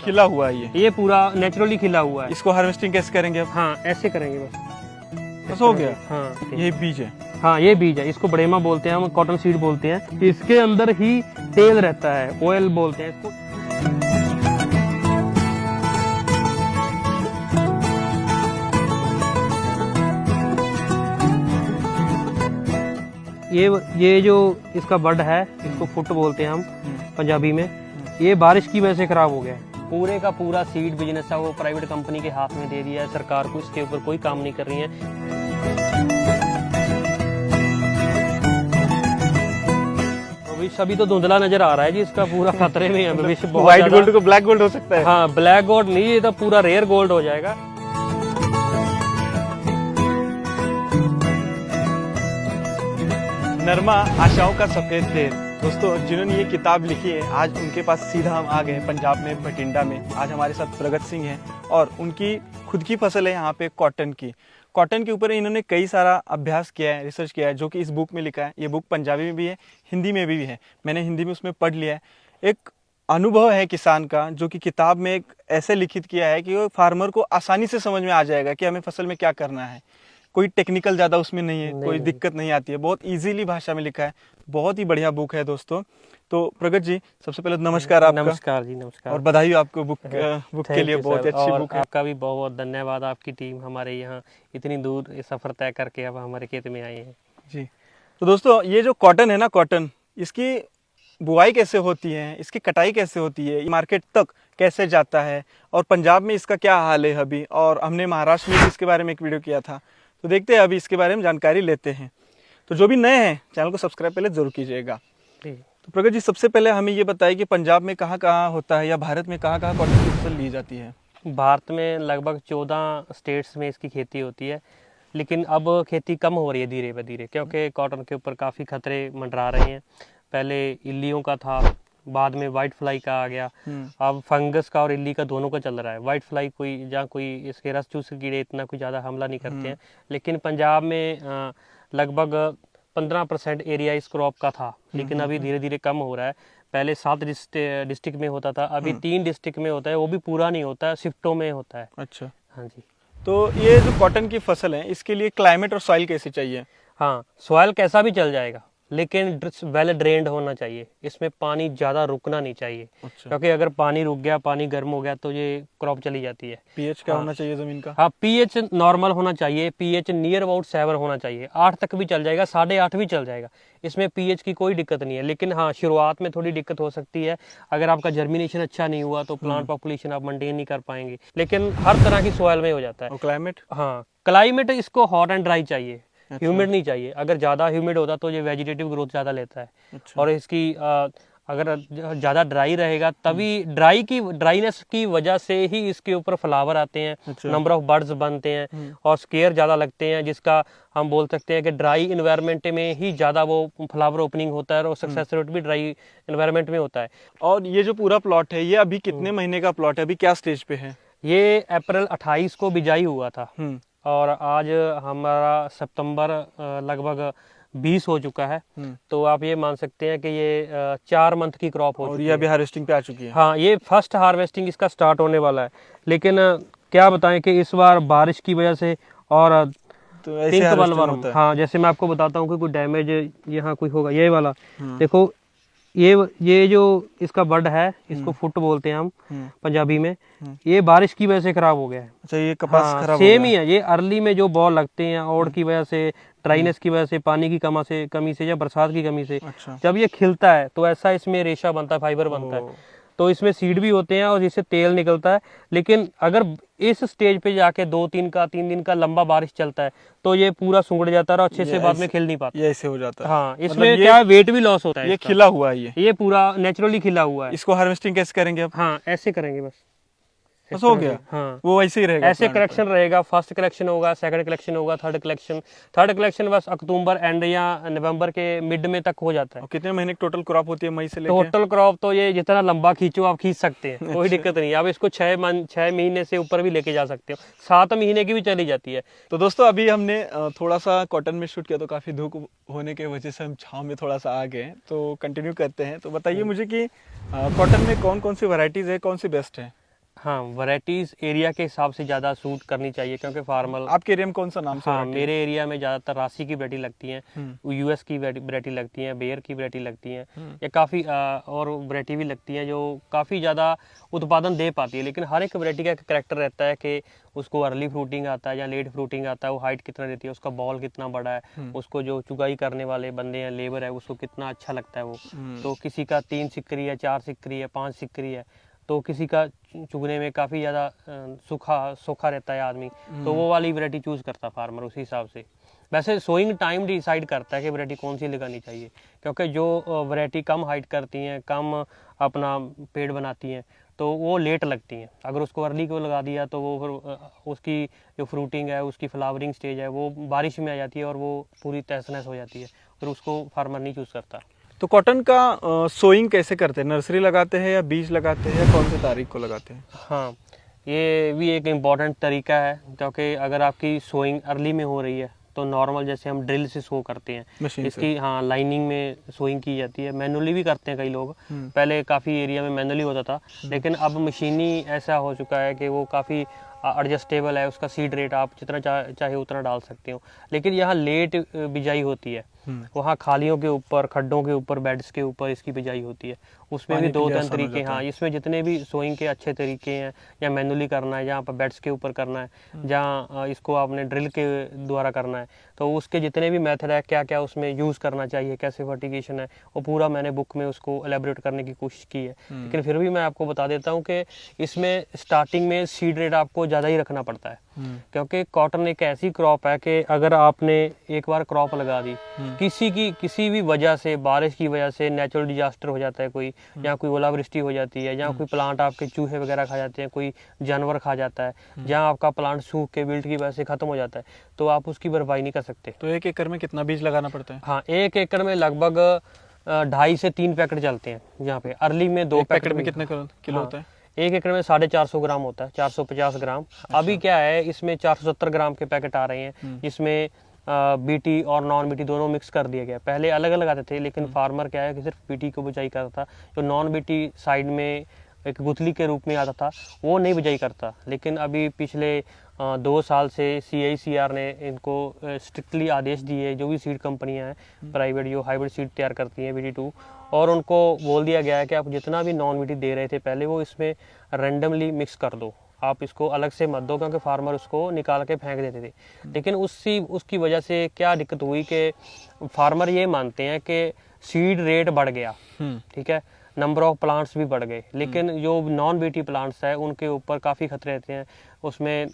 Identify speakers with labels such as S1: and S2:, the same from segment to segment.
S1: खिला हुआ है ये
S2: पूरा नेचुरली खिला हुआ है।
S1: इसको हार्वेस्टिंग कैसे करेंगे अब?
S2: हाँ ऐसे करेंगे
S1: बस हो गया।
S2: हाँ
S1: ये बीज है।
S2: हाँ ये बीज है, इसको बड़ेमा बोलते हैं, हम कॉटन सीड बोलते हैं। इसके अंदर ही तेल रहता है, ऑयल बोलते हैं इसको। ये जो इसका बड है, इसको फुट बोलते हैं हम पंजाबी में। ये बारिश की वजह से खराब हो गया है। पूरे का पूरा सीड बिजनेस है वो प्राइवेट कंपनी के हाथ में दे दिया है सरकार को, इसके ऊपर कोई काम नहीं कर रही है। अभी तो धुंधला नजर आ रहा है जी, इसका पूरा खतरे में है भविष्य।
S1: व्हाइट गोल्ड को ब्लैक गोल्ड हो सकता है।
S2: हाँ ब्लैक गोल्ड नहीं, ये तो पूरा रेयर गोल्ड हो जाएगा।
S1: नरमा आशाओं का सफेद तेल। दोस्तों जिन्होंने ये किताब लिखी है, आज उनके पास सीधा हम आ गए पंजाब में भटिंडा में। आज हमारे साथ प्रगत सिंह हैं और उनकी खुद की फसल है यहाँ पे कॉटन की। कॉटन के ऊपर इन्होंने कई सारा अभ्यास किया है, रिसर्च किया है, जो कि इस बुक में लिखा है। ये बुक पंजाबी में भी है, हिंदी में भी है। मैंने हिंदी में उसमें पढ़ लिया है। एक अनुभव है किसान का, जो कि किताब में एक ऐसे लिखित किया है कि वो फार्मर को आसानी से समझ में आ जाएगा कि हमें फसल में क्या करना है। कोई टेक्निकल ज़्यादा उसमें नहीं है, कोई दिक्कत नहीं आती है, बहुत इजीली भाषा में लिखा है। बहुत ही बढ़िया बुक है दोस्तों। तो प्रगत जी सबसे पहले नमस्कार आपका।
S2: नमस्कार जी, नमस्कार
S1: और बधाई हो आपको बुक के लिए, बहुत अच्छी बुक है।
S2: आपका भी बहुत बहुत धन्यवाद, आपकी टीम हमारे यहाँ इतनी दूर सफर तय करके अब हमारे खेत में आए हैं
S1: जी। तो दोस्तों ये जो कॉटन है ना, कॉटन, इसकी बुआई कैसे होती है, इसकी कटाई कैसे होती है, मार्केट तक कैसे जाता है, और पंजाब में इसका क्या हाल है अभी, और हमने महाराष्ट्र में भी इसके बारे में एक वीडियो किया था। तो देखते हैं अभी इसके बारे में जानकारी लेते हैं। तो जो भी नए हैं चैनल को सब्सक्राइब पहले जरूर कीजिएगा। तो प्रगत जी सबसे पहले हमें ये बताइए कि पंजाब में कहाँ कहाँ होता है, या भारत में कहाँ कहाँ कॉटन की फसल ली जाती है?
S2: भारत में लगभग 14 स्टेट्स में इसकी खेती होती है, लेकिन अब खेती कम हो रही है धीरे धीरे, क्योंकि कॉटन के ऊपर काफ़ी खतरे मंडरा रहे हैं। पहले इल्लियों का था, बाद में वाइट फ्लाई का आ गया, अब फंगस का और इल्ली का दोनों का चल रहा है। वाइट फ्लाई कोई इसके रस चूस कीड़े इतना कोई ज़्यादा हमला नहीं करते हैं, लेकिन पंजाब में लगभग 15% एरिया इस क्रॉप का था, लेकिन अभी धीरे धीरे कम हो रहा है। पहले 7 डिस्ट्रिक्ट में होता था, अभी 3 डिस्ट्रिक्ट में होता है, वो भी पूरा नहीं होता है, शिफ्टों में होता है।
S1: अच्छा,
S2: हाँ जी।
S1: तो ये जो कॉटन की फसल है, इसके लिए क्लाइमेट और सॉइल कैसे चाहिए?
S2: हाँ सॉइल कैसा भी चल जाएगा, लेकिन वेल ड्रेन्ड होना चाहिए। इसमें पानी ज़्यादा रुकना नहीं चाहिए। अच्छा। क्योंकि अगर पानी रुक गया, पानी गर्म हो गया, तो ये क्रॉप चली जाती है।
S1: पीएच क्या होना चाहिए ज़मीन का?
S2: हाँ पीएच नॉर्मल होना चाहिए, पीएच नियर अबाउट 7 होना चाहिए। 8 तक भी चल जाएगा, 8.5 भी चल जाएगा, इसमें पीएच की कोई दिक्कत नहीं है। लेकिन हाँ शुरुआत में थोड़ी दिक्कत हो सकती है, अगर आपका जर्मिनेशन अच्छा नहीं हुआ तो प्लांट पॉपुलेशन आप मेंटेन नहीं कर पाएंगे, लेकिन हर तरह की सॉइल में हो जाता है।
S1: और क्लाइमेट? हाँ
S2: क्लाइमेट इसको हॉट एंड ड्राई चाहिए, ह्यूमिड नहीं चाहिए। अगर ज़्यादा ह्यूमिड होता तो ये वेजिटेटिव ग्रोथ ज़्यादा लेता है। अच्छा। और इसकी अगर ज़्यादा ड्राई रहेगा, तभी ड्राईनेस की वजह से ही इसके ऊपर फ्लावर आते हैं। अच्छा। नंबर ऑफ बर्ड्स बनते हैं और स्केयर ज़्यादा लगते हैं, जिसका हम बोल सकते हैं कि ड्राई इन्वायरमेंट में ही ज़्यादा वो फ्लावर ओपनिंग होता है, और सक्सेस रेट भी ड्राई इन्वायरमेंट में होता है।
S1: और ये जो पूरा प्लॉट है, ये अभी कितने महीने का प्लॉट है, अभी क्या स्टेज पे है?
S2: ये अप्रैल 28 को बिजाई हुआ था, और आज हमारा सितंबर लगभग 20 हो चुका है। तो आप ये मान सकते हैं कि ये 4 मंथ की क्रॉप हो चुकी है।
S1: ये अभी हार्वेस्टिंग पे आ चुकी है।
S2: हाँ ये फर्स्ट हार्वेस्टिंग इसका स्टार्ट होने वाला है, लेकिन क्या बताएं कि इस बार बारिश की वजह से और
S1: तो ऐसे होता है।
S2: हाँ जैसे मैं आपको बताता हूँ कि कोई डैमेज यहाँ कोई होगा, ये वाला देखो, ये जो इसका बड है, इसको फुट बोलते हैं हम पंजाबी में। ये बारिश की वजह से खराब हो गया है।
S1: अच्छा, ये कपास खराब
S2: सेम ही है। ये अर्ली में जो बॉल लगते हैं ओड़ की वजह से, ड्राइनेस की वजह से, पानी की कमी से या बरसात की कमी से। अच्छा। जब ये खिलता है तो ऐसा इसमें रेशा बनता है, फाइबर बनता है, तो इसमें सीड भी होते हैं और जिससे तेल निकलता है। लेकिन अगर इस स्टेज पे जाके 3 दिन का लंबा बारिश चलता है तो ये पूरा सुंगड़ जाता है और अच्छे से बाद में खिल नहीं पाता।
S1: ये ऐसे हो जाता है।
S2: हाँ इसमें क्या है, वेट भी लॉस होता है।
S1: ये खिला हुआ है, ये
S2: पूरा नेचुरली खिला हुआ है।
S1: इसको हार्वेस्टिंग कैसे करेंगे अब?
S2: हाँ ऐसे करेंगे बस
S1: हो गया। हाँ वो ऐसे ही रहेगा,
S2: ऐसे कलेक्शन रहेगा। फर्स्ट कलेक्शन होगा, सेकंड कलेक्शन होगा, थर्ड कलेक्शन बस अक्टूबर एंड या नवंबर के मिड में तक हो जाता है।
S1: कितने महीने टोटल क्रॉप होती है मई से लेकर?
S2: टोटल क्रॉप तो ये जितना लंबा खींचो आप खींच सकते हैं, कोई दिक्कत नहीं। आप इसको 6 महीने से ऊपर भी लेके जा सकते हो, 7 महीने की भी चली जाती है।
S1: तो दोस्तों अभी हमने थोड़ा सा कॉटन में शूट किया, तो काफी धूप होने की वजह से हम छांव में थोड़ा सा आ गए। तो कंटिन्यू करते हैं। तो बताइए मुझे कि कॉटन में कौन कौन सी वैरायटीज है, कौन सी बेस्ट है?
S2: हाँ, वैरायटीज एरिया के हिसाब से ज़्यादा सूट करनी चाहिए, क्योंकि फार्मल
S1: आपके एरिया में कौन सा नाम से
S2: हाँ,
S1: variety है?
S2: मेरे एरिया में ज़्यादातर राशि की वैरायटी लगती हैं, यूएस की वैरायटी लगती हैं, बेयर की वैरायटी लगती हैं, या काफ़ी और वैरायटी भी लगती हैं जो काफ़ी ज़्यादा उत्पादन दे पाती है। लेकिन हर एक वैरायटी का एक करेक्टर रहता है कि उसको अर्ली फ्रूटिंग आता है या लेट फ्रूटिंग आता है, वो हाइट कितना देती है, उसका बॉल कितना बड़ा है, उसको जो चुगाई करने वाले बंदे हैं, लेबर है, उसको कितना अच्छा लगता है वो। तो किसी का 3 सिक्करी है, 4 सिक्करी है, 5 सिक्करी है, तो किसी का चुगने में काफ़ी ज़्यादा सूखा सूखा रहता है आदमी, तो वो वाली वैरायटी चूज़ करता फार्मर उसी हिसाब से। वैसे सोइंग टाइम डिसाइड करता है कि वैरायटी कौन सी लगानी चाहिए, क्योंकि जो वैरायटी कम हाइट करती हैं, कम अपना पेड़ बनाती हैं, तो वो लेट लगती हैं। अगर उसको अर्ली को लगा दिया तो वो फिर उसकी जो फ्रूटिंग है, उसकी फ्लावरिंग स्टेज है, वो बारिश में आ जाती है और वो पूरी तहस नहस हो जाती है, फिर उसको फार्मर नहीं चूज़ करता।
S1: तो कॉटन का सोइंग कैसे करते हैं? नर्सरी लगाते हैं या बीज लगाते हैं या कौन सी तारीख को लगाते हैं?
S2: हाँ, ये भी एक इम्पॉर्टेंट तरीका है, क्योंकि अगर आपकी सोइंग अर्ली में हो रही है तो नॉर्मल जैसे हम ड्रिल से सो करते हैं,
S1: मशीन से।
S2: इसकी हाँ लाइनिंग में सोइंग की जाती है, मैनुअली भी करते हैं कई लोग। पहले काफ़ी एरिया में मैनुअली होता था, लेकिन अब मशीनी ऐसा हो चुका है कि वो काफ़ी एडजस्टेबल है, उसका सीड रेट आप जितना चाहे उतना डाल सकते हो। लेकिन यहाँ लेट बिजाई होती है, वहाँ खालियों के ऊपर, खड्डों के ऊपर, बेड्स के ऊपर इसकी बिजाई होती है। उसमें भी
S1: पानी के
S2: दो
S1: लिए
S2: तीन
S1: आसान हो
S2: तरीके,
S1: जाता
S2: हाँ,
S1: है।
S2: इसमें जितने भी सोइंग के अच्छे तरीके हैं, या मैनुअली करना है, जहाँ पर बेड्स के ऊपर करना है, जहाँ इसको आपने ड्रिल के द्वारा करना है, तो उसके जितने भी मेथड है, क्या क्या उसमें यूज़ करना चाहिए, कैसे फर्टिगेशन है, वो पूरा मैंने बुक में उसको एलेबोरेट करने की कोशिश की है। लेकिन फिर भी मैं आपको बता देता हूँ कि इसमें स्टार्टिंग में सीड रेट आपको ज़्यादा ही रखना पड़ता है, क्योंकि कॉटन एक ऐसी क्रॉप है कि अगर आपने एक बार क्रॉप लगा दी, किसी भी वजह से, बारिश की वजह से नेचुरल डिजास्टर हो जाता है कोई, या कोई ओलावृष्टि हो जाती है, या कोई प्लांट आपके चूहे वगैरह खा जाते हैं, कोई जानवर खा जाता है, जहाँ आपका प्लांट सूख के विल्ट की वजह से खत्म हो जाता है, तो आप उसकी भरपाई नहीं कर सकते।
S1: तो 1 एकड़ में कितना बीज लगाना पड़ता है?
S2: हाँ, 1 एकड़ में लगभग 2.5 से 3 पैकेट चलते हैं। यहाँ पे अर्ली में 2
S1: एक पैकेट
S2: पैकेट
S1: में कितने किलो
S2: हाँ,
S1: होता है?
S2: 1 एकड़ में 450 ग्राम होता है, 450 ग्राम। अभी क्या है, इसमें 470 ग्राम के पैकेट आ रहे हैं, जिसमें बीटी और नॉन बीटी दोनों मिक्स कर दिया गया। पहले अलग अलग आते थे, लेकिन फार्मर क्या है कि सिर्फ बीटी को बिजाई करता था, जो नॉन बीटी साइड में एक गुथली के रूप में आता था, वो नहीं बिजाई करता। लेकिन अभी पिछले 2 साल से CICR ने इनको स्ट्रिक्टली आदेश दिए, जो भी सीड कंपनियां हैं प्राइवेट जो हाइब्रिड सीड तैयार करती हैं BT2, और उनको बोल दिया गया है कि आप जितना भी नॉन बीटी दे रहे थे पहले, वो इसमें रैंडमली मिक्स कर दो, आप इसको अलग से मत दो, क्योंकि फार्मर उसको निकाल के फेंक देते थे। लेकिन उसकी वजह से क्या दिक्कत हुई कि फार्मर ये मानते हैं कि सीड रेट बढ़ गया, ठीक है, नंबर ऑफ प्लांट्स भी बढ़ गए, लेकिन जो नॉन बीटी प्लांट्स है उनके ऊपर काफ़ी खतरे रहते हैं, उसमें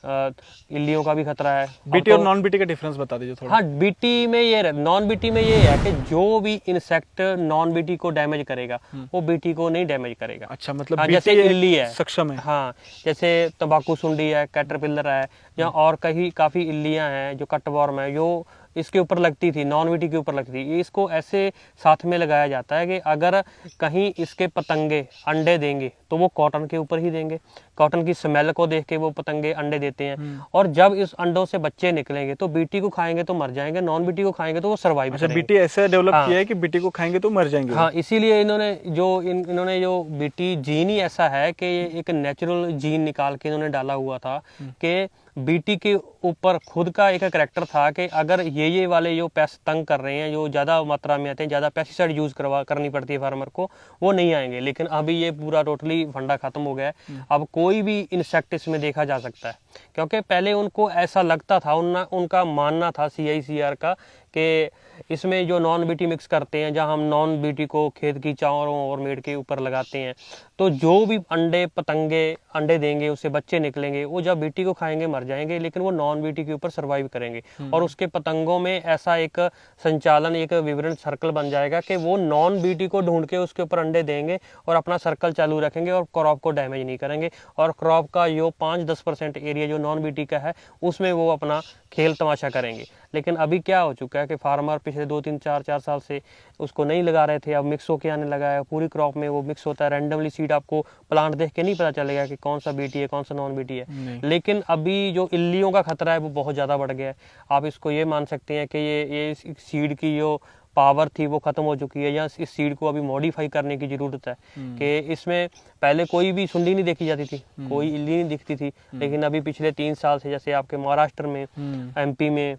S2: इल्लियों का भी खतरा है।
S1: बीटी और नॉन बीटी का डिफरेंस बता दीजिए थोड़ा।
S2: हाँ, बीटी में ये नॉन बीटी में ये है कि जो भी इंसेक्ट नॉन बीटी को डैमेज करेगा, वो बीटी को नहीं डैमेज करेगा।
S1: अच्छा, मतलब
S2: हाँ,
S1: बीटी
S2: जैसे इल्ली है,
S1: सक्षम है।
S2: हाँ, जैसे तंबाकू सुंडी है, कैटरपिलर है, या और कहीं काफ़ी इल्लियाँ हैं, जो कटवॉर्म है, जो इसके ऊपर लगती थी, नॉन बीटी के ऊपर लगती थी, ये इसको ऐसे साथ में लगाया जाता है कि अगर कहीं इसके पतंगे अंडे देंगे तो वो कॉटन के ऊपर ही देंगे। कॉटन की स्मेल को देख के वो पतंगे अंडे देते हैं, और जब इस अंडों से बच्चे निकलेंगे तो बीटी को खाएंगे तो मर जाएंगे, नॉन बीटी को खाएंगे तो वो सर्वाइव
S1: अच्छा,
S2: करेंगे।
S1: बीटी ऐसे डेवलप
S2: हाँ।
S1: किया है कि बीटी को खाएंगे तो मर जाएंगे।
S2: हाँ, इसीलिए इन्होंने जो बीटी जीन ही ऐसा है कि ये एक नेचुरल जीन निकाल के इन्होंने डाला हुआ था कि बीटी के ऊपर खुद का एक करैक्टर था कि अगर ये वाले जो पेस्ट तंग कर रहे हैं, जो ज़्यादा मात्रा में आते हैं, ज़्यादा पेस्टिसाइड यूज़ करनी पड़ती है फार्मर को, वो नहीं आएंगे। लेकिन अभी ये पूरा टोटली फंडा खत्म हो गया है, अब कोई भी इंसेक्ट इसमें देखा जा सकता है, क्योंकि पहले उनको ऐसा लगता था, उनका मानना था CICR का कि इसमें जो नॉन बीटी मिक्स करते हैं, जहां हम नॉन बीटी को खेत की चारों और मेड़ के ऊपर लगाते हैं, तो जो भी पतंगे अंडे देंगे, उससे बच्चे निकलेंगे, वो जब बीटी को खाएंगे मर जाएंगे, लेकिन वो नॉन बीटी के ऊपर सर्वाइव करेंगे। और उसके पतंगों में ऐसा एक संचालन, एक विवरण सर्कल बन जाएगा कि वो नॉन बीटी को ढूंढ के उसके ऊपर अंडे देंगे और अपना सर्कल चालू रखेंगे और क्रॉप को डैमेज नहीं करेंगे, और क्रॉप का जो 5-10% एरिया जो नॉन बीटी का है उसमें वो अपना खेल तमाशा करेंगे। लेकिन अभी क्या हो चुका है कि फार्मर पिछले 2-3-4 साल से उसको नहीं लगा रहे थे, अब मिक्स होके आने लगा है, पूरी क्रॉप में वो मिक्स होता है। रैंडमली सीड आपको प्लांट देख के नहीं पता चलेगा कि कौन सा बीटी है, कौन सा नॉन बीटी है। लेकिन अभी जो इल्लियों का खतरा है वो बहुत ज़्यादा बढ़ गया है। आप इसको ये मान सकते हैं कि ये सीड की जो पावर थी वो खत्म हो चुकी है, या इस सीड को अभी मॉडिफाई करने की जरूरत है कि इसमें पहले कोई भी सुंडी नहीं देखी जाती थी, कोई इल्ली नहीं दिखती थी, लेकिन अभी पिछले 3 साल से जैसे आपके महाराष्ट्र में, एमपी में,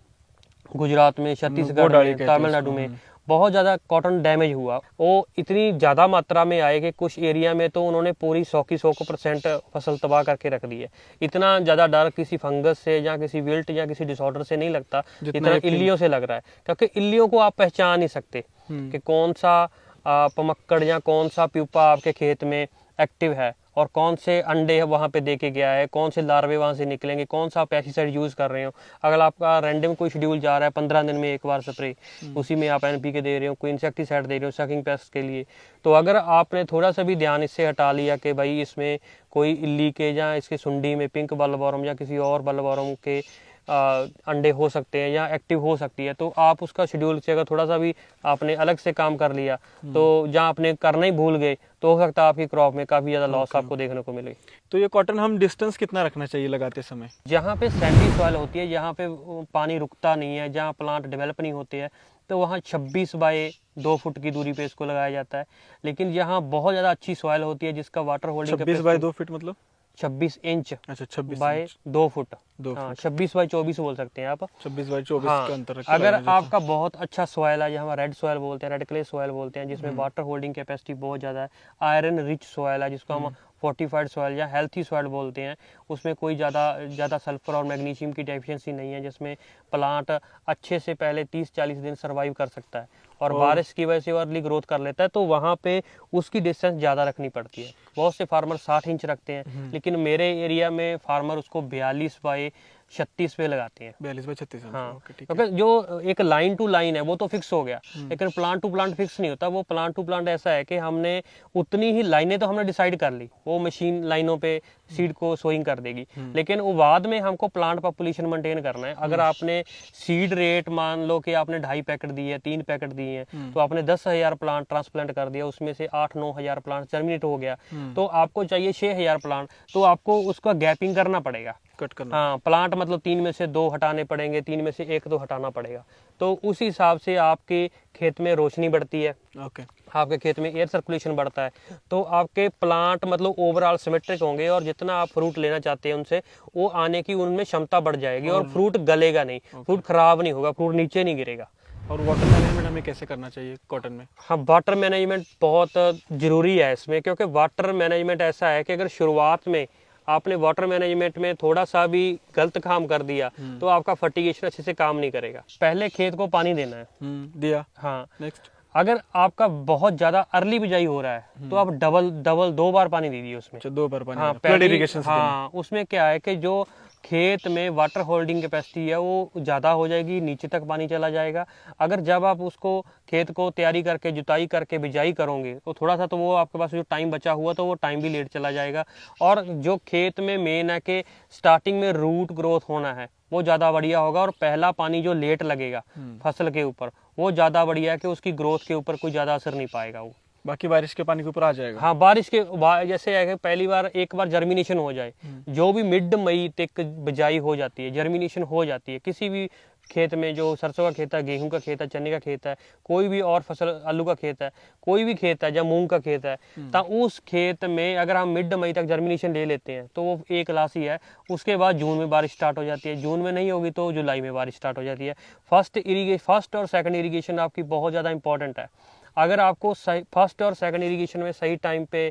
S2: गुजरात में, छत्तीसगढ़ में, तमिलनाडु में बहुत ज़्यादा कॉटन डैमेज हुआ। वो इतनी ज़्यादा मात्रा में आए कि कुछ एरिया में तो उन्होंने पूरी 100 की 100% फसल तबाह करके रख दी है। इतना ज़्यादा डर किसी फंगस से या किसी विल्ट या किसी डिसऑर्डर से नहीं लगता जितना इल्लियों से लग रहा है, क्योंकि इल्लियों को आप पहचान नहीं सकते कि कौन सा पमक्कड़ या कौन सा प्यूपा आपके खेत में एक्टिव है और कौन से अंडे वहाँ पे दे के गया है, कौन से लार्वे वहाँ से निकलेंगे, कौन सा पेस्टिसाइड यूज़ कर रहे हो। अगर आपका रैंडम कोई शेड्यूल जा रहा है 15 दिन में एक बार स्प्रे, उसी में आप NPK दे रहे हो, कोई इंसेक्टिसाइड दे रहे हो सकिंग पेस्ट के लिए, तो अगर आपने थोड़ा सा भी ध्यान इससे हटा लिया कि भाई इसमें कोई इल्ली के या इसके सुंडी में पिंक बल्बवॉर्म या किसी और बल्बवॉर्म के अंडे हो सकते हैं या एक्टिव हो सकती है, तो आप उसका शेड्यूल से अगर थोड़ा सा भी आपने अलग से काम कर लिया तो जहाँ आपने करना ही भूल गए तो हो सकता है आपकी क्रॉप में काफ़ी ज़्यादा लॉस आपको देखने को मिले।
S1: तो ये कॉटन हम डिस्टेंस कितना रखना चाहिए लगाते समय?
S2: जहाँ पे सैंडी सॉइल होती है, जहाँ पे पानी रुकता नहीं है, जहाँ प्लांट डेवलप नहीं होते हैं, तो वहाँ 26 बाय 2 फुट की दूरी पे इसको लगाया जाता है। लेकिन जहाँ बहुत ज़्यादा अच्छी सॉइल होती है जिसका वाटर होल्डिंग
S1: 26 बाय 2 फीट मतलब
S2: 26 इंच,
S1: अच्छा 26
S2: बाय 2 फुट, हाँ 26 बाय 24 बोल सकते हैं आप,
S1: 26 बाय 24
S2: हाँ,
S1: का अंतर
S2: अगर आपका बहुत अच्छा सॉयल है, जहाँ रेड सॉयल बोलते हैं, रेड क्ले सॉयल बोलते हैं, जिसमें वाटर होल्डिंग कैपेसिटी बहुत ज़्यादा है, आयरन रिच सॉयल है जिसको हम फोर्टिफाइड सॉयल या हेल्थी सॉयल बोलते हैं, उसमें कोई ज़्यादा सल्फर और मैग्नीशियम की डेफिशिएंसी नहीं है, जिसमें प्लांट अच्छे से पहले 30-40 दिन सर्वाइव कर सकता है और बारिश की वजह से अर्ली ग्रोथ कर लेता है, तो वहाँ पे उसकी डिस्टेंस ज़्यादा रखनी पड़ती है। बहुत से फार्मर 60 इंच रखते हैं, लेकिन मेरे एरिया में फार्मर उसको 42 बाय 36 पे लगाते हैं।
S1: 42 बाय 36,
S2: हाँ, क्योंकि जो एक लाइन टू लाइन है वो तो फिक्स हो गया, लेकिन प्लांट टू प्लांट फिक्स नहीं होता। वो प्लांट टू प्लांट ऐसा है कि हमने उतनी ही लाइनें तो हमने डिसाइड कर ली, वो मशीन लाइनों पे सीड को सोइंग कर देगी, लेकिन वो बाद में हमको प्लांट पॉपुलेशन मेंटेन करना है। अगर आपने सीड रेट मान लो कि आपने 2.5 पैकेट दिए है, 3 पैकेट दिए हैं, तो आपने 10,000 प्लांट ट्रांसप्लांट कर दिया, उसमें से 8-9 हज़ार प्लांट जर्मिनेट हो गया, तो आपको चाहिए 6,000 प्लांट, तो आपको उसका गैपिंग करना पड़ेगा,
S1: कट करना।
S2: हाँ, प्लांट मतलब 3 में से 2 हटाने पड़ेंगे, 3 में से 1-2 हटाना पड़ेगा, तो उस हिसाब से आपके खेत में रोशनी बढ़ती है,
S1: ओके,
S2: आपके खेत में एयर सर्कुलेशन बढ़ता है, तो आपके प्लांट मतलब ओवरऑल सिमेट्रिक होंगे और जितना आप फ्रूट लेना चाहते हैं उनसे वो आने की उनमें क्षमता बढ़ जाएगी और फ्रूट गलेगा नहीं, फ्रूट खराब नहीं होगा, फ्रूट नीचे नहीं गिरेगा।
S1: और वाटर मैनेजमेंट हमें कैसे करना चाहिए कॉटन में?
S2: हाँ, वाटर मैनेजमेंट बहुत ज़रूरी है इसमें, क्योंकि वाटर मैनेजमेंट ऐसा है कि अगर शुरुआत में आपने वाटर मैनेजमेंट में थोड़ा सा भी गलत काम कर दिया तो आपका फर्टिगेशन अच्छे से काम नहीं करेगा। पहले खेत को पानी देना है,
S1: दिया,
S2: हाँ,
S1: नेक्स्ट
S2: अगर आपका बहुत ज्यादा अर्ली बिजाई हो रहा है तो आप डबल 2 बार पानी दीजिए उसमें,
S1: 2 बार पानी,
S2: हाँ,
S1: फ्लड इरिगेशन से
S2: हाँ, उसमें क्या है कि जो खेत में वाटर होल्डिंग कैपेसिटी है वो ज़्यादा हो जाएगी, नीचे तक पानी चला जाएगा। अगर जब आप उसको खेत को तैयारी करके जुताई करके बिजाई करोगे तो थोड़ा सा तो वो आपके पास जो टाइम बचा हुआ तो वो टाइम भी लेट चला जाएगा। और जो खेत में मेन है कि स्टार्टिंग में रूट ग्रोथ होना है वो ज़्यादा बढ़िया होगा, और पहला पानी जो लेट लगेगा फसल के ऊपर वो ज़्यादा बढ़िया है कि उसकी ग्रोथ के ऊपर कोई ज़्यादा असर नहीं पाएगा वो,
S1: बाकी बारिश के पानी के ऊपर आ जाएगा।
S2: हाँ, बारिश के जैसे है कि पहली बार एक बार जर्मिनेशन हो जाए, जो भी मिड मई तक बिजाई हो जाती है, जर्मिनेशन हो जाती है किसी भी खेत में, जो सरसों का खेत है, गेहूं का खेत है, चने का खेत है, कोई भी और फसल, आलू का खेत है, कोई भी खेत है, या मूंग का खेत है, तो उस खेत में अगर हम मिड मई तक जर्मिनेशन ले लेते हैं तो वो एक क्लास ही है। उसके बाद जून में बारिश स्टार्ट हो जाती है, जून में नहीं होगी तो जुलाई में बारिश स्टार्ट हो जाती है। फर्स्ट और सेकंड इरीगेशन आपकी बहुत ज़्यादा इंपॉर्टेंट है। अगर आपको फर्स्ट और सेकंड इरीगेशन में सही टाइम पे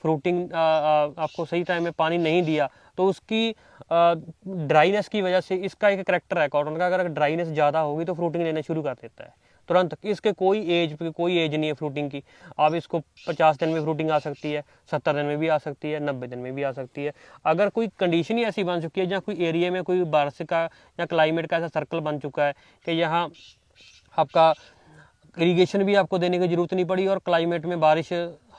S2: फ्रूटिंग आपको सही टाइम में पानी नहीं दिया तो उसकी ड्राइनेस की वजह से, इसका एक करैक्टर है कॉटन का, अगर ड्राइनेस ज़्यादा होगी तो फ्रूटिंग लेना शुरू कर देता है तुरंत। इसके कोई एज नहीं है फ्रूटिंग की, आप इसको 50 दिन में फ्रूटिंग आ सकती है, 70 दिन में भी आ सकती है, 90 दिन में भी आ सकती है। अगर कोई कंडीशन ही ऐसी बन चुकी है जहाँ कोई एरिया में कोई बारिश का या क्लाइमेट का ऐसा सर्कल बन चुका है कि यहाँ आपका इरिगेशन भी आपको देने की जरूरत नहीं पड़ी और क्लाइमेट में बारिश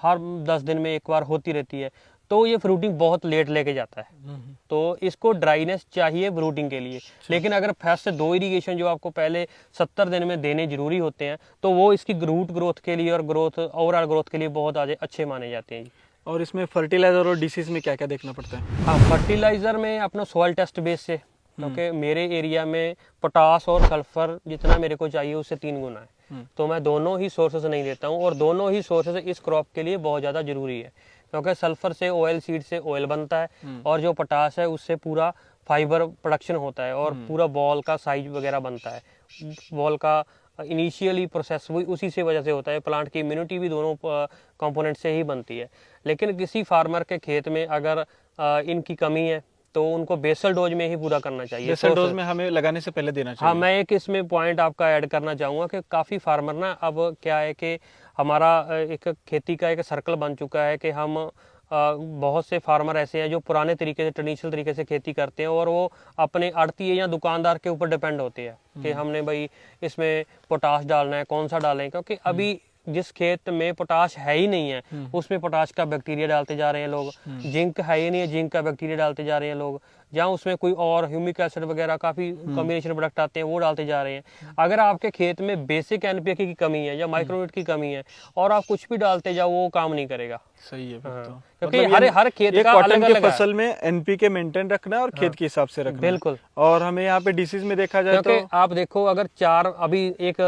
S2: हर 10 दिन में एक बार होती रहती है, तो ये फ्रूटिंग बहुत लेट लेके जाता है। तो इसको ड्राइनेस चाहिए फ्रूटिंग के लिए। लेकिन अगर फर्स्ट से 2 इरिगेशन जो आपको पहले 70 दिन में देने जरूरी होते हैं तो वो इसकी रूट ग्रोथ के लिए और ओवरऑल ग्रोथ के लिए बहुत अच्छे माने जाते हैं।
S1: और इसमें फर्टिलाइजर और डिसीज में क्या क्या देखना पड़ता है?
S2: हाँ, फर्टिलाइजर में अपना सॉइल टेस्ट बेस से क्योंकि मेरे एरिया में पोटास और सल्फर जितना मेरे को चाहिए उससे 3 गुना है। तो मैं दोनों ही सोर्सेज नहीं देता हूँ, और दोनों ही सोर्सेज इस क्रॉप के लिए बहुत ज़्यादा जरूरी है, क्योंकि सल्फर से ऑयल सीड से ऑयल बनता है, और जो पोटास है उससे पूरा फाइबर प्रोडक्शन होता है, और पूरा बॉल का साइज वगैरह बनता है। बॉल का इनिशियली प्रोसेस वही उसी से वजह से होता है। प्लांट की इम्यूनिटी भी दोनों कंपोनेंट से ही बनती है। लेकिन किसी फार्मर के खेत में अगर इनकी कमी है तो उनको बेसल डोज में ही पूरा करना चाहिए।
S1: बेसल डोज में हमें लगाने से पहले देना चाहिए।
S2: हाँ, मैं एक इसमें पॉइंट आपका ऐड करना चाहूँगा कि काफ़ी फार्मर ना, अब क्या है कि हमारा एक खेती का एक सर्कल बन चुका है कि हम बहुत से फार्मर ऐसे हैं जो पुराने तरीके से, ट्रेडिशनल तरीके से खेती करते हैं, और वो अपने आड़ती या दुकानदार के ऊपर डिपेंड होते हैं कि हमने भाई इसमें पोटाश डालना है, कौन सा डालें, क्योंकि अभी जिस खेत में पोटाश है ही नहीं है उसमें पोटाश का बैक्टीरिया डालते जा रहे हैं लोग। जिंक है ही नहीं है, जिंक का बैक्टीरिया डालते जा रहे हैं लोग। जहाँ उसमें कोई और ह्यूमिक एसिड वगैरह काफ़ी कॉम्बिनेशन प्रोडक्ट आते हैं वो डालते जा रहे हैं। अगर आपके खेत में बेसिक एनपीके की कमी है या माइक्रोन्यूट्रिएंट की कमी है और आप कुछ भी डालते जाओ, वो काम नहीं करेगा।
S1: सही है फिर तो।
S2: क्योंकि
S1: मतलब
S2: हर खेत का
S1: कॉटन
S2: अलग
S1: की
S2: अलग
S1: फसल में एनपीके मेंटेन रखना है और खेत के हिसाब से रखना है।
S2: बिल्कुल।
S1: और हमें यहाँ पे डिसीज में देखा जाए
S2: क्योंकि
S1: तो
S2: आप देखो, अगर अभी एक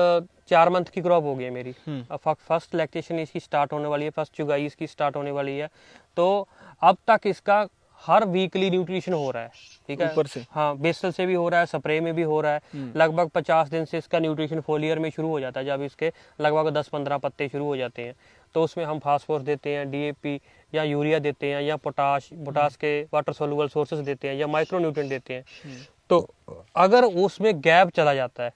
S2: 4 मंथ की क्रॉप हो गई है मेरी, अब फर्स्ट लैक्टेशन इसकी स्टार्ट होने वाली है, फर्स्ट चुगाई इसकी स्टार्ट होने वाली है, तो अब तक इसका हर वीकली न्यूट्रिशन हो रहा है। ठीक है,
S1: ऊपर से
S2: हाँ, बेसल से भी हो रहा है, स्प्रे में भी हो रहा है। लगभग 50 दिन से इसका न्यूट्रिशन फोलियर में शुरू हो जाता है। जब इसके लगभग 10-15 पत्ते शुरू हो जाते हैं तो उसमें हम फास्फोरस देते हैं, डीएपी या यूरिया देते हैं, या पोटाश के वाटर सोल्यूबल सोर्सेस देते हैं, या माइक्रोन्यूट्रिएंट देते हैं। तो अगर उसमें गैप चला जाता है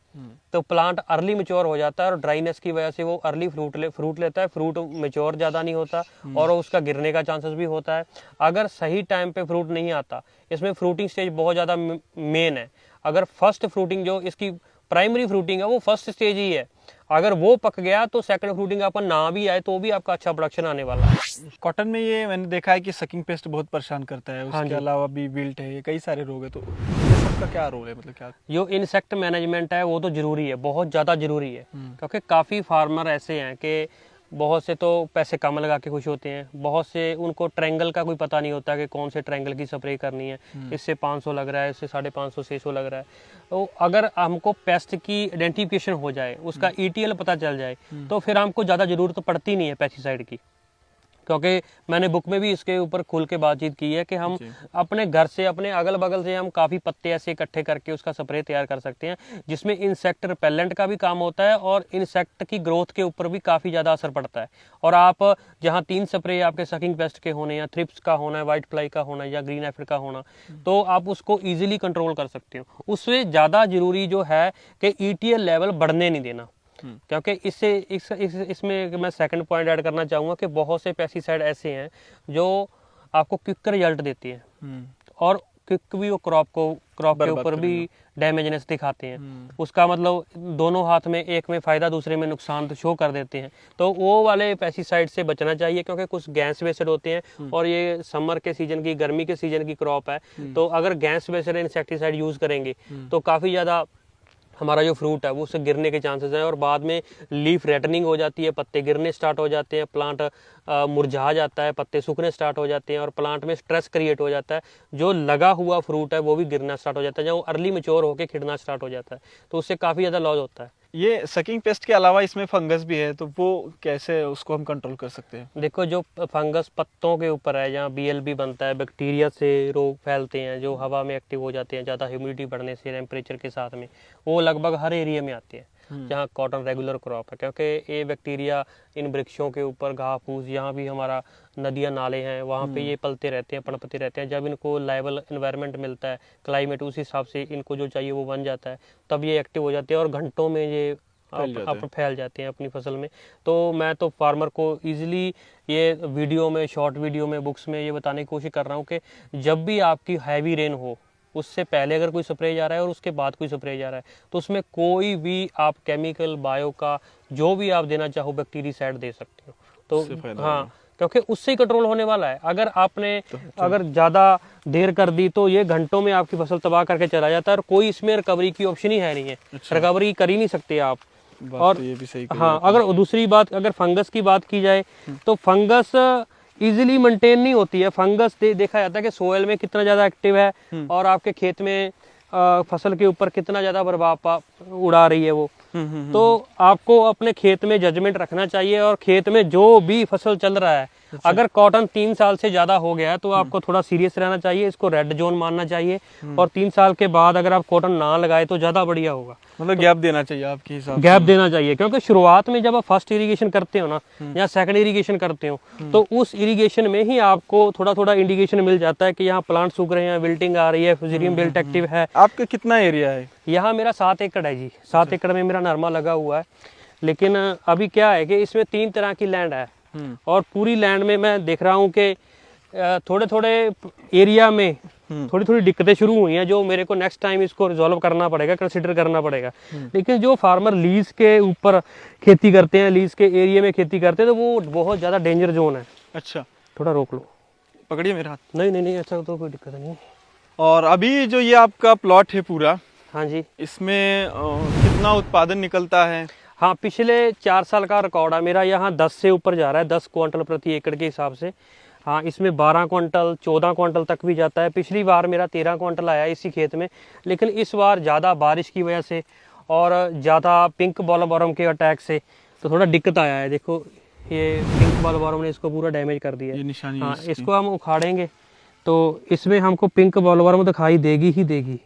S2: तो प्लांट अर्ली मैच्योर हो जाता है, और ड्राइनेस की वजह से वो अर्ली फ्रूट लेता है। फ्रूट मैच्योर ज़्यादा नहीं होता और उसका गिरने का चांसेस भी होता है। अगर सही टाइम पे फ्रूट नहीं आता, इसमें फ्रूटिंग स्टेज बहुत ज़्यादा मेन है। अगर फर्स्ट फ्रूटिंग जो इसकी प्राइमरी फ्रूटिंग है वो फर्स्ट स्टेज ही है, अगर वो पक गया तो सेकंड फ्रूटिंग आपका ना भी आए तो भी आपका अच्छा प्रोडक्शन आने वाला है।
S1: कॉटन में ये मैंने देखा है कि सकिंग पेस्ट बहुत परेशान करता है, उसके अलावा भी विल्ट है, ये कई सारे रोग है, तो ये सबका क्या रोल है, मतलब क्या?
S2: जो इंसेक्ट मैनेजमेंट है वो तो जरूरी है, बहुत ज़्यादा जरूरी है। क्योंकि काफ़ी फार्मर ऐसे हैं कि बहुत से तो पैसे कम लगा के खुश होते हैं, बहुत से उनको ट्रायंगल का कोई पता नहीं होता कि कौन से ट्रायंगल की स्प्रे करनी है, इससे 500 लग रहा है, इससे 550 600 लग रहा है। तो अगर हमको पेस्ट की आइडेंटिफिकेशन हो जाए, उसका ईटीएल पता चल जाए, तो फिर हमको ज़्यादा ज़रूरत पड़ती नहीं है पेस्टिसाइड की। क्योंकि मैंने बुक में भी इसके ऊपर खुल के बातचीत की है कि हम अपने घर से, अपने अगल बगल से हम काफ़ी पत्ते ऐसे इकट्ठे करके उसका स्प्रे तैयार कर सकते हैं, जिसमें इंसेक्ट रिपेलेंट का भी काम होता है और इंसेक्ट की ग्रोथ के ऊपर भी काफ़ी ज़्यादा असर पड़ता है। और आप जहाँ 3 स्प्रे आपके सकिंग पेस्ट के होने, या थ्रिप्स का होना है, वाइट फ्लाई का होना है, या ग्रीन एफिड का होना, तो आप उसको ईजिली कंट्रोल कर सकते हो। उससे ज़्यादा जरूरी जो है कि ईटीएल लेवल बढ़ने नहीं देना। क्योंकि इसमें मैं सेकंड पॉइंट ऐड करना चाहूँगा कि बहुत से पेस्टिसाइड ऐसे हैं जो आपको क्विक रिजल्ट देते हैं, और क्विक भी वो क्रॉप के ऊपर भी डैमेजनेस दिखाते हैं। उसका मतलब दोनों हाथ में, एक में फ़ायदा दूसरे में नुकसान तो शो कर देते हैं। तो वो वाले पेस्टिसाइड से बचना चाहिए, क्योंकि कुछ गैस बेस्ड होते हैं, और ये समर के सीजन की, गर्मी के सीजन की क्रॉप है। तो अगर गैस बेस्ड इंसेक्टिसाइड यूज़ करेंगे तो काफ़ी ज़्यादा हमारा जो फ्रूट है वो उससे गिरने के चांसेस हैं, और बाद में लीफ रेटनिंग हो जाती है, पत्ते गिरने स्टार्ट हो जाते हैं, प्लांट मुरझा जाता है, पत्ते सूखने स्टार्ट हो जाते हैं, और प्लांट में स्ट्रेस क्रिएट हो जाता है। जो लगा हुआ फ्रूट है वो भी गिरना स्टार्ट हो जाता है, जब वो अर्ली मैच्योर होकर खिड़ना स्टार्ट हो जाता है, तो उससे काफ़ी ज़्यादा लॉस होता है।
S1: ये सकिंग पेस्ट के अलावा इसमें फंगस भी है, तो वो कैसे उसको हम कंट्रोल कर सकते हैं?
S2: देखो, जो फंगस पत्तों के ऊपर है, जहाँ बीएलबी बनता है, बैक्टीरिया से रोग फैलते हैं, जो हवा में एक्टिव हो जाते हैं ज़्यादा ह्यूमिडिटी बढ़ने से, टेम्परेचर के साथ में, वो लगभग हर एरिया में आते हैं जहाँ कॉटन रेगुलर क्रॉप है। क्योंकि ये बैक्टीरिया इन वृक्षों के ऊपर, घास फूस, जहाँ भी हमारा नदियाँ नाले हैं वहाँ पे ये पलते रहते हैं, पनपते रहते हैं। जब इनको लाइबल एनवायरनमेंट मिलता है, क्लाइमेट, उस हिसाब से इनको जो चाहिए वो बन जाता है, तब ये एक्टिव हो जाते हैं और घंटों में ये फैल जाते हैं अपनी फसल में। तो मैं तो फार्मर को इजीली ये वीडियो में, शॉर्ट वीडियो में, बुक्स में ये बताने की कोशिश कर रहा हूँ कि जब भी आपकी हैवी रेन हो, उससे पहले अगर कोई स्प्रे जा रहा है और उसके बाद कोई स्प्रे जा रहा है, तो उसमें कोई भी आप केमिकल, बायो का जो भी आप देना चाहो, बैक्टीरियासाइड दे सकते हो। तो हाँ, क्योंकि उससे ही कंट्रोल होने वाला है। अगर आपने अगर ज़्यादा देर कर दी तो ये घंटों में आपकी फसल तबाह करके चला जाता है, और कोई इसमें रिकवरी की ऑप्शन ही है नहीं है। रिकवरी कर ही नहीं सकते आप। और
S1: तो ये भी सही
S2: हाँ, अगर दूसरी बात, अगर फंगस की बात की जाए तो फंगस इजीली मेंटेन नहीं होती है। फंगस देखा जाता है कि सोयल में कितना ज़्यादा एक्टिव है और आपके खेत में फसल के ऊपर कितना ज़्यादा प्रभाव उड़ा रही है वो।
S1: हम्म।
S2: तो आपको अपने खेत में जजमेंट रखना चाहिए, और खेत में जो भी फसल चल रहा है, अगर कॉटन 3 साल से ज्यादा हो गया है तो आपको थोड़ा सीरियस रहना चाहिए, इसको रेड जोन मानना चाहिए। और 3 साल के बाद अगर आप कॉटन ना लगाए तो ज्यादा बढ़िया होगा।
S1: मतलब गैप देना चाहिए आपके हिसाब
S2: गैप देना चाहिए, क्योंकि शुरुआत में जब आप फर्स्ट इरिगेशन करते हो ना, या सेकंड इरिगेशन करते हो, तो उस इरिगेशन में ही आपको थोड़ा थोड़ा इंडिकेशन मिल जाता है कि यहाँ प्लांट सूख रहे हैं, विल्टिंग आ रही है, फ्यूजेरियम विल्ट एक्टिव है।
S1: आपका कितना एरिया है?
S2: यहाँ मेरा 7 एकड़ है जी। 7 एकड़ में मेरा नरमा लगा हुआ है। लेकिन अभी क्या है कि इसमें 3 तरह की लैंड है, और पूरी लैंड में मैं देख रहा हूँ कि थोड़े थोड़े एरिया में थोड़ी थोड़ी दिक्कतें शुरू हुई हैं, जो मेरे को नेक्स्ट टाइम इसको रिजॉल्व करना पड़ेगा, कंसिडर करना पड़ेगा। लेकिन जो फार्मर लीज के ऊपर खेती करते हैं, लीज के एरिया में खेती करते हैं, तो वो बहुत ज़्यादा डेंजर जोन है।
S1: अच्छा,
S2: थोड़ा रोक लो,
S1: पकड़िए मेरा हाथ।
S2: नहीं नहीं नहीं, ऐसा तो कोई दिक्कत नहीं।
S1: और अभी जो ये आपका प्लॉट है पूरा,
S2: हाँ जी,
S1: इसमें कितना उत्पादन निकलता है?
S2: हाँ, पिछले 4 साल का रिकॉर्ड है मेरा। यहाँ 10 से ऊपर जा रहा है, 10 क्विंटल प्रति एकड़ के हिसाब से। हाँ, इसमें 12 क्विंटल 14 क्विंटल तक भी जाता है। पिछली बार मेरा 13 क्विंटल आया इसी खेत में, लेकिन इस बार ज़्यादा बारिश की वजह से और ज़्यादा पिंक बॉलवर्म के अटैक से तो थोड़ा दिक्कत आया है। देखो, ये पिंक बॉलवर्म ने इसको पूरा डैमेज कर दिया है।
S1: ये निशानी
S2: हाँ,
S1: है
S2: इसको हम उखाड़ेंगे तो इसमें हमको पिंक बॉलवर्म दिखाई देगी ही देगी।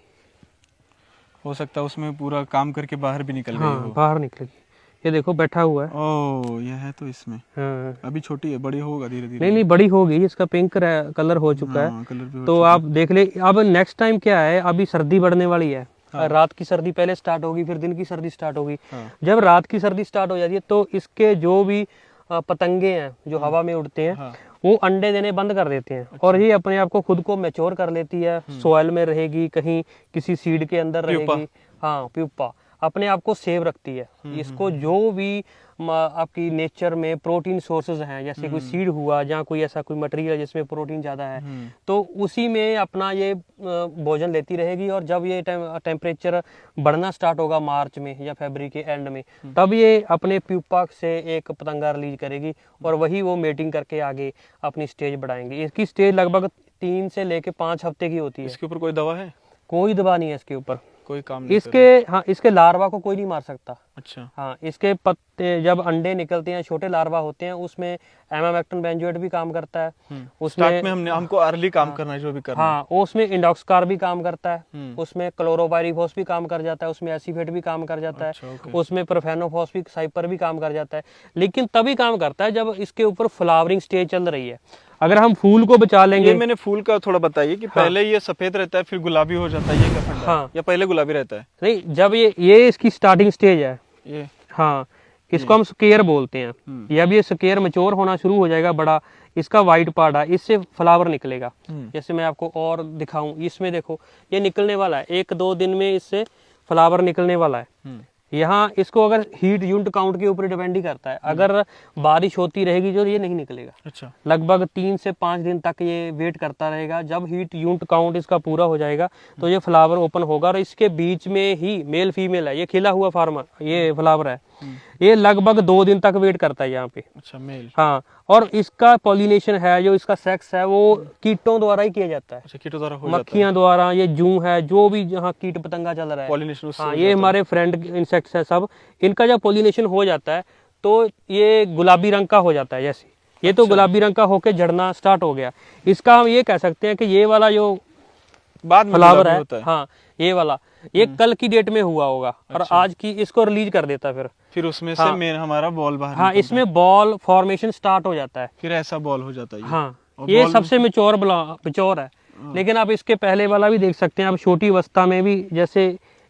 S1: हो सकता है उसमें पूरा काम करके बाहर भी निकल गई
S2: हाँ,
S1: हो।
S2: बाहर निकलेगी। ये देखो बैठा हुआ है।
S1: ओह, यह है तो इसमें।
S2: हाँ,
S1: अभी छोटी है, बड़ी होगा धीरे धीरे।
S2: नहीं नहीं, बड़ी हो गई, इसका पिंक कलर हो चुका है।
S1: कलर भी हो
S2: तो आप देख ले। अब नेक्स्ट टाइम क्या है, अभी सर्दी बढ़ने वाली है। रात की सर्दी पहले स्टार्ट होगी, फिर दिन की सर्दी स्टार्ट होगी। जब रात की सर्दी स्टार्ट हो जाती है तो इसके जो भी पतंगे हैं जो हवा में उड़ते हैं, वो अंडे देने बंद कर देते हैं। और ये अपने आप को खुद को मैच्योर कर लेती है, सॉइल में रहेगी, कहीं किसी सीड के अंदर रहेगी। हाँ, प्यूपा अपने आप को सेव रखती है। इसको जो भी आपकी नेचर में प्रोटीन सोर्सेज हैं, जैसे कोई सीड हुआ, जहाँ कोई ऐसा कोई मटेरियल जिसमें प्रोटीन ज़्यादा है, तो उसी में अपना ये भोजन लेती रहेगी। और जब ये टेम्परेचर बढ़ना स्टार्ट होगा मार्च में या फरवरी के एंड में, तब ये अपने प्यूपा से एक पतंगा रिलीज करेगी, और वही वो मेटिंग करके आगे अपनी स्टेज बढ़ाएंगे। इसकी स्टेज लगभग 3 से लेके 5 हफ्ते की होती है।
S1: इसके ऊपर कोई दवा है?
S2: कोई दवा नहीं है इसके ऊपर,
S1: कोई काम नहीं
S2: इसके हाँ, इसके लार्वा को कोई नहीं मार सकता।
S1: अच्छा।
S2: हाँ, इसके पत्ते जब अंडे निकलते हैं, छोटे लार्वा होते हैं, उसमें एमामेक्टिन बेंजोएट भी काम करता है।
S1: स्टार्ट में हमको अर्ली काम करना है, जो भी करना है।
S2: हाँ, उसमें इंडोक्सकार भी काम करता है, उसमें क्लोरोपाइरीफॉस भी काम कर जाता है, उसमें एसीफेट भी काम कर जाता है, उसमें प्रोफेनोफॉस भी, साइपर भी काम कर जाता है। लेकिन तभी काम करता है जब इसके ऊपर फ्लावरिंग स्टेज चल रही है। अगर हम फूल को बचा लेंगे।
S1: ये मैंने फूल का थोड़ा बताइए कि पहले ये सफेद रहता है फिर गुलाबी हो जाता है, ये क्या फंडा है?
S2: हाँ,
S1: या पहले गुलाबी रहता है?
S2: नहीं, जब ये इसकी स्टार्टिंग स्टेज है
S1: ये।
S2: हाँ, इसको हम स्केयर बोलते हैं। जब ये स्केयर मैच्योर होना शुरू हो जाएगा, बड़ा इसका वाइट पार्ट है, इससे फ्लावर निकलेगा। जैसे मैं आपको और दिखाऊं, इसमें देखो ये निकलने वाला है, 1-2 दिन में इससे फ्लावर निकलने वाला है। यहाँ इसको अगर हीट यूनिट काउंट के ऊपर डिपेंड ही करता है। अगर बारिश होती रहेगी जो, ये नहीं निकलेगा।
S1: अच्छा।
S2: लगभग 3 से 5 दिन तक ये वेट करता रहेगा। जब हीट यूनिट काउंट इसका पूरा हो जाएगा तो ये फ्लावर ओपन होगा, और इसके बीच में ही मेल फीमेल है, ये खिला हुआ फार्मर, ये फ्लावर है। ये लगभग 2 दिन तक वेट करता है यहाँ पे।
S1: अच्छा, मेल।
S2: हाँ, और इसका पॉलिनेशन है, जो इसका सेक्स है, वो कीटों द्वारा ही किया जाता है।
S1: अच्छा, कीटों द्वारा हो जाता है।
S2: मक्खियां द्वारा, ये जू है, जो भी जहाँ कीट पतंगा चल रहा है,
S1: पॉलिनेशन।
S2: हाँ, ये हमारे फ्रेंड इंसेक्ट्स है सब। इनका जब पॉलिनेशन हो जाता है तो ये गुलाबी रंग का हो जाता है। जैसे ये तो गुलाबी रंग का होके झड़ना स्टार्ट हो गया। इसका हम ये कह सकते हैं कि ये वाला जो
S1: बाद में
S2: फ्लावर है,
S1: होता है।
S2: हाँ, ये वाला ये कल की डेट में हुआ होगा, और आज की इसको रिलीज कर देता है।
S1: फिर उसमें से मेन हमारा बॉल बाहर
S2: हाँ, इसमें बॉल फॉर्मेशन स्टार्ट हो जाता है।
S1: फिर ऐसा बॉल हो जाता है।
S2: हाँ, ये सबसे मैच्योर है। लेकिन आप इसके पहले वाला भी देख सकते हैं, आप छोटी अवस्था में भी, जैसे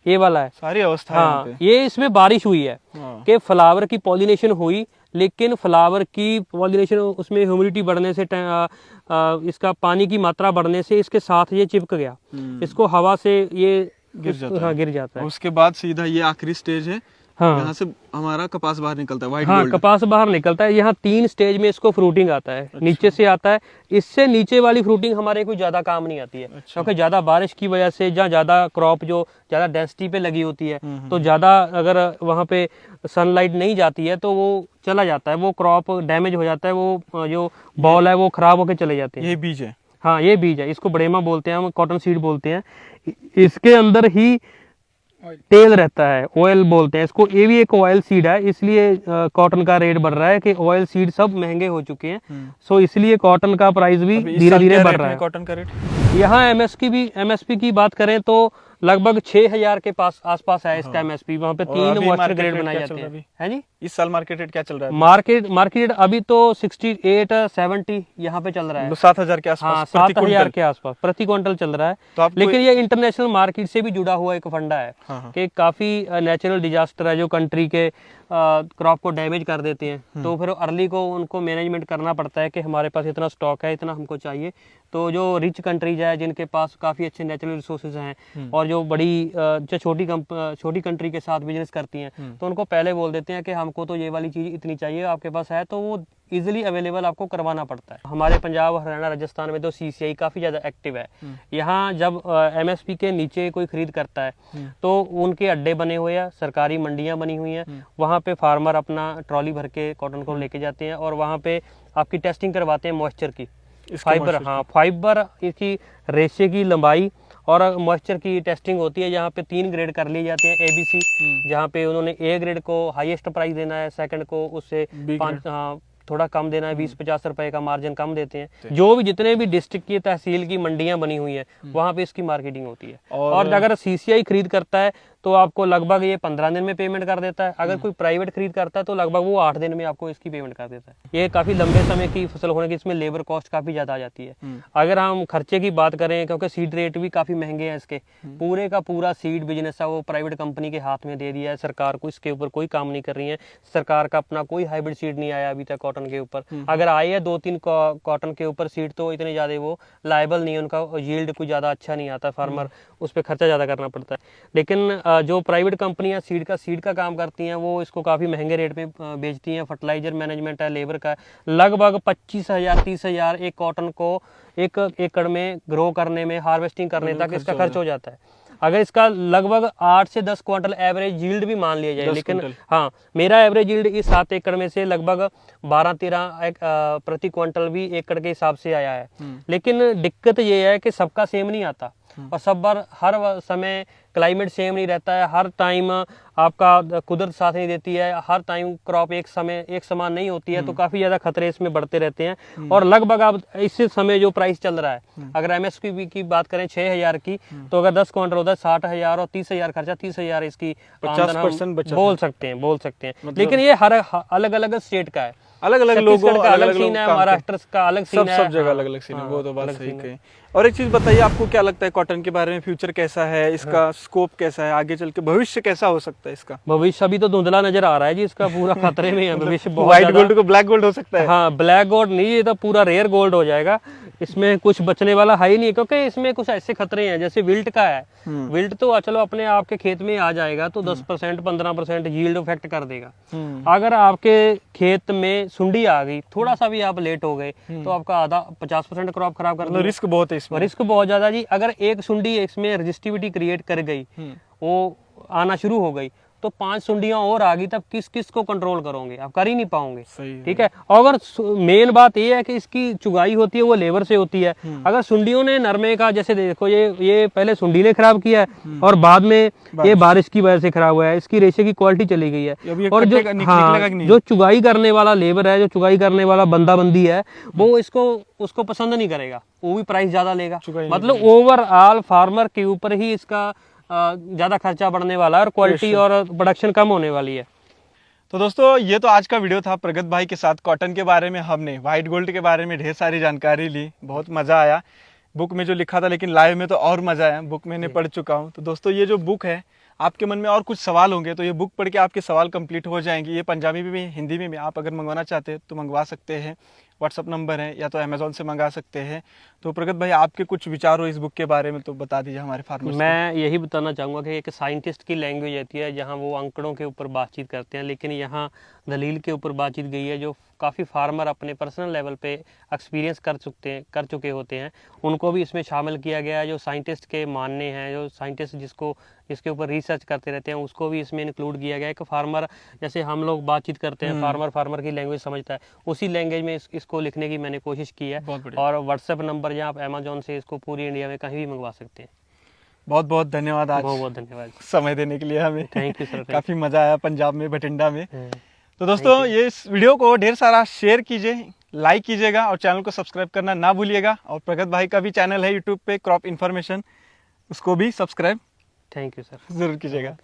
S2: ये वाला है,
S1: सारी अवस्था
S2: हाँ, ये इसमें बारिश हुई है कि फ्लावर की पॉलिनेशन हुई, लेकिन फ्लावर की पॉलिनेशन, उसमें ह्यूमिडिटी बढ़ने से, इसका पानी की मात्रा बढ़ने से इसके साथ ये चिपक गया। इसको हवा से ये
S1: गिर जाता है।
S2: हाँ, गिर जाता है।
S1: उसके बाद सीधा ये आखिरी स्टेज है।
S2: हाँ,
S1: यहाँ से हमारा कपास बाहर निकलता है, व्हाइट
S2: हाँ,
S1: गोल्ड।
S2: कपास बाहर निकलता है। यहाँ 3 स्टेज में इसको फ्रूटिंग आता है। नीचे से आता है, इससे नीचे वाली फ्रूटिंग हमारे कोई ज्यादा काम नहीं आती है। क्योंकि ज्यादा बारिश की वजह से, जहाँ ज्यादा क्रॉप जो ज्यादा डेंसिटी पे लगी होती है, तो ज्यादा अगर वहाँ पे सनलाइट नहीं जाती है तो वो चला जाता है, वो क्रॉप डैमेज हो जाता है, वो जो बॉल है वो खराब होके चले जाते हैं।
S1: ये बीज है।
S2: हाँ ये बीज है, इसको बड़ेमा बोलते हैं, हम कॉटन सीड बोलते हैं। इसके अंदर ही तेल रहता है, ऑयल बोलते हैं इसको। ये भी एक ऑयल सीड है, इसलिए कॉटन का रेट बढ़ रहा है कि ऑयल सीड सब महंगे हो चुके हैं। सो इसलिए कॉटन का प्राइस भी धीरे धीरे बढ़ रहा है।
S1: कॉटन का रेट
S2: यहाँ एमएसपी की बात करें तो लगभग 6000 के पास आसपास है इसका एमएसपी। वहाँ पे 3 मॉइस्चर ग्रेड बनाए जाते हैं। है जी,
S1: इस साल मार्केट रेट क्या चल रहा है?
S2: मार्केट अभी तो 68 70 यहाँ पे चल रहा है।
S1: 7,000 के आसपास।
S2: हाँ 7,000 के आसपास प्रति क्विंटल चल रहा है।
S1: तो आपको
S2: लेकिन ये इंटरनेशनल मार्केट से भी जुड़ा हुआ एक फंडा है।
S1: हाँ।
S2: कि काफी नेचुरल डिजास्टर है जो कंट्री के क्रॉप को डैमेज कर देते हैं, तो फिर अर्ली को उनको मैनेजमेंट करना पड़ता है कि हमारे पास इतना स्टॉक है, इतना हमको चाहिए। तो जो रिच कंट्रीज है जिनके पास काफ़ी अच्छे नेचुरल रिसोर्सेज हैं और जो बड़ी जो छोटी कंट्री के साथ बिजनेस करती हैं, तो उनको पहले बोल देते हैं कि हमको तो ये वाली चीज़ इतनी चाहिए, आपके पास है, तो वो इजीली अवेलेबल आपको करवाना पड़ता है। हमारे पंजाब, हरियाणा, राजस्थान में तो सीसीआई काफ़ी ज़्यादा एक्टिव है। यहाँ जब एमएसपी के नीचे कोई खरीद करता है तो उनके अड्डे बने हुए हैं, सरकारी मंडियाँ बनी हुई हैं, वहाँ पे फार्मर अपना ट्रॉली भर के कॉटन को लेके जाते हैं और वहाँ पे आपकी टेस्टिंग करवाते हैं मॉइस्चर की, फाइबर। हाँ फाइबर, इसकी रेशे की लंबाई और मॉइस्चर की टेस्टिंग होती है। यहाँ पे 3 ग्रेड कर लिए जाते हैं ABC, जहाँ पे उन्होंने ए ग्रेड को हाईएस्ट प्राइस देना है, सेकंड को उससे 5 थोड़ा कम देना है, 20-50 रुपए का मार्जिन कम देते हैं। जो भी जितने भी डिस्ट्रिक्ट की तहसील की मंडियां बनी हुई है वहाँ पे इसकी मार्केटिंग होती है। और अगर सीसीआई खरीद करता है तो आपको लगभग ये 15 दिन में पेमेंट कर देता है। अगर कोई प्राइवेट खरीद करता है तो लगभग वो 8 दिन में आपको इसकी पेमेंट कर देता है। ये काफी लंबे समय की फसल होने की इसमें लेबर कॉस्ट काफी ज्यादा आ जाती है। अगर हम खर्चे की बात करें, क्योंकि सीड रेट भी काफी महंगे हैं इसके, पूरे का पूरा सीड बिजनेस है वो प्राइवेट कंपनी के हाथ में दे दिया है। सरकार को इसके ऊपर कोई काम नहीं कर रही है। सरकार का अपना कोई हाइब्रिड सीड नहीं आया अभी तक कॉटन के ऊपर। अगर आए है 2-3 कॉटन के ऊपर सीड, तो इतने ज्यादा वो लायबल नहीं है, उनका यील्ड कुछ ज्यादा अच्छा नहीं आता, फार्मर उस पर खर्चा ज्यादा करना पड़ता है। लेकिन जो प्राइवेट कंपनियां सीड का काम करती हैं वो इसको काफी महंगे रेट में बेचती हैं। फर्टिलाइजर मैनेजमेंट है, लेबर का लगभग 25,000-30,000 एक कॉटन को 1 एकड़ में ग्रो करने में, हार्वेस्टिंग करने तक इसका खर्च हो जाता है। अगर इसका लगभग 8 से 10 क्विंटल एवरेज यील्ड भी मान लिया जाए, लेकिन हाँ मेरा एवरेज यील्ड इस 7 एकड़ में से लगभग 12-13 प्रति क्विंटल भी एकड़ के हिसाब से आया है। लेकिन दिक्कत ये है कि सबका सेम नहीं आता और सब बार हर समय क्लाइमेट सेम नहीं रहता है। हर टाइम आपका कुदरत साथ नहीं देती है, हर टाइम क्रॉप एक समान नहीं होती है, तो काफी ज्यादा खतरे इसमें बढ़ते रहते हैं। और लगभग अब इस समय जो प्राइस चल रहा है, अगर एमएसपी की बात करें 6,000 की, तो अगर 10 क्विंटल होता है 60,000 और 30,000 खर्चा, 30,000 इसकी
S1: 50% बचत
S2: बोल सकते हैं। लेकिन ये हर अलग अलग स्टेट का है,
S1: अलग अलग लोगों
S2: का अलग सीन है, महाराष्ट्र का अलग सीन है,
S1: सब जगह अलग अलग सीन है। वो तो बात सही कही। और एक चीज बताइए, आपको क्या लगता है कॉटन के बारे में? फ्यूचर कैसा है इसका? स्कोप कैसा है? आगे चल के भविष्य कैसा हो सकता है इसका?
S2: भविष्य अभी तो धुंधला नजर आ रहा है जी, इसका पूरा खतरे में है भविष्य। बहुत
S1: व्हाइट गोल्ड को ब्लैक गोल्ड हो सकता है।
S2: हाँ ब्लैक गोल्ड नहीं, ये तो पूरा रेयर गोल्ड हो जाएगा। इसमें कुछ बचने वाला है ही नहीं, क्योंकि इसमें कुछ ऐसे खतरे हैं जैसे विल्ट का है। विल्ट तो चलो अपने आपके खेत में आ जाएगा तो 10% 15% यील्ड इफेक्ट कर देगा। अगर आपके खेत में सुंडी आ गई, थोड़ा सा भी आप लेट हो गए, तो आपका आधा 50% क्रॉप खराब कर देगा।
S1: रिस्क बहुत है इसमें,
S2: रिस्क बहुत ज्यादा जी। अगर एक सुंडी इसमें रजिस्टिविटी क्रिएट कर गई, वो आना शुरू हो गई, तो 5 सुंडियां और आ गई, तब किस को कंट्रोल करोगे? आप कर ही नहीं पाओगे। ठीक है। अगर मेन बात ये है कि इसकी चुगाई होती है वो लेबर से होती है। अगर सुंडियों ने नरमे का, जैसे देखो ये पहले सुंडी ने खराब किया है और बाद में ये बारिश की वजह से खराब हुआ है, इसकी रेशे की क्वालिटी चली गई है। और जो चुगाई करने वाला लेबर है, जो चुगाई करने वाला बंदा बंदी है, वो उसको पसंद नहीं करेगा, वो भी प्राइस ज्यादा लेगा। मतलब ओवरऑल फार्मर के ऊपर ही इसका ज्यादा खर्चा बढ़ने वाला है और क्वालिटी और प्रोडक्शन कम होने वाली है।
S1: तो दोस्तों ये तो आज का वीडियो था प्रगत भाई के साथ। कॉटन के बारे में हमने, व्हाइट गोल्ड के बारे में ढेर सारी जानकारी ली, बहुत मज़ा आया। बुक में जो लिखा था, लेकिन लाइव में तो और मज़ा आया। बुक मैंने पढ़ चुका हूँ। तो दोस्तों ये जो बुक है, आपके मन में और कुछ सवाल होंगे तो ये बुक पढ़ के आपके सवाल कंप्लीट हो जाएंगे। ये पंजाबी में भी, हिंदी में भी। आप अगर मंगवाना चाहते हैं तो मंगवा सकते हैं। व्हाट्सअप नंबर है, या तो अमेजोन से मंगा सकते हैं। तो प्रगत भाई आपके कुछ विचार हो इस बुक के बारे में तो बता दीजिए हमारे फार्मर्स।
S2: मैं यही बताना चाहूँगा कि एक साइंटिस्ट की लैंग्वेज होती है जहाँ वो आंकड़ों के ऊपर बातचीत करते हैं, लेकिन यहाँ दलील के ऊपर बातचीत गई है, जो काफ़ी फार्मर अपने पर्सनल लेवल पे एक्सपीरियंस कर चुके होते हैं, उनको भी इसमें शामिल किया गया है। जो साइंटिस्ट के मानने हैं, जो साइंटिस्ट जिसके ऊपर रिसर्च करते रहते हैं, उसको भी इसमें इंक्लूड किया गया है। कि फार्मर जैसे हम लोग बातचीत करते हैं, फार्मर की लैंग्वेज समझता है, उसी लैंग्वेज में इसको लिखने की मैंने कोशिश की है।
S1: बहुत बढ़िया।
S2: और व्हाट्सएप नंबर या आप अमेजोन से इसको पूरी इंडिया में कहीं भी मंगवा सकते हैं।
S1: बहुत बहुत धन्यवाद आज
S2: बहुत बहुत धन्यवाद।
S1: समय देने के लिए हमें।
S2: Thank you sir.
S1: काफ़ी मज़ा आया पंजाब में, बठिंडा में। तो दोस्तों ये इस वीडियो को ढेर सारा शेयर कीजिए, लाइक कीजिएगा और चैनल को सब्सक्राइब करना ना भूलिएगा। और प्रगत भाई का भी चैनल है यूट्यूब पे, क्रॉप इन्फॉर्मेशन, उसको भी सब्सक्राइब
S2: थैंक यू सर।
S1: ज़रूर कीजिएगा।